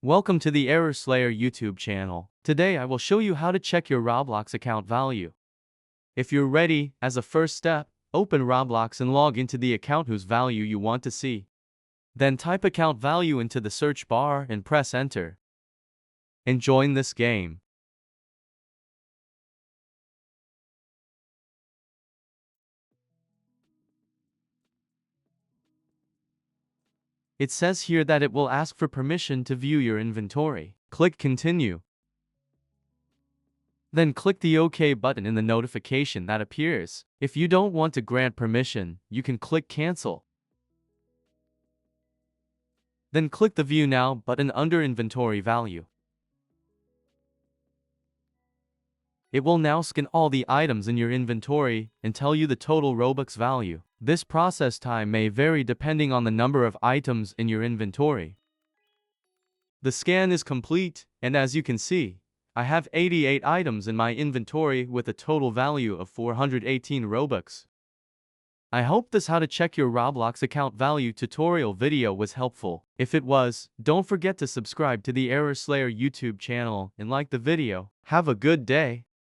Welcome to the Error Slayer YouTube channel. Today I will show you how to check your Roblox account value. If you're ready, as a first step, open Roblox and log into the account whose value you want to see. Then type account value into the search bar and press enter. And join this game. It says here that it will ask for permission to view your inventory. Click continue. Then click the OK button in the notification that appears. If you don't want to grant permission, you can click cancel. Then click the View Now button under Inventory Value. It will now scan all the items in your inventory and tell you the total Robux value. This process time may vary depending on the number of items in your inventory. The scan is complete, and as you can see, I have 88 items in my inventory with a total value of 418 Robux. I hope this how to check your Roblox account value tutorial video was helpful. If it was, don't forget to subscribe to the Error Slayer YouTube channel and like the video. Have a good day.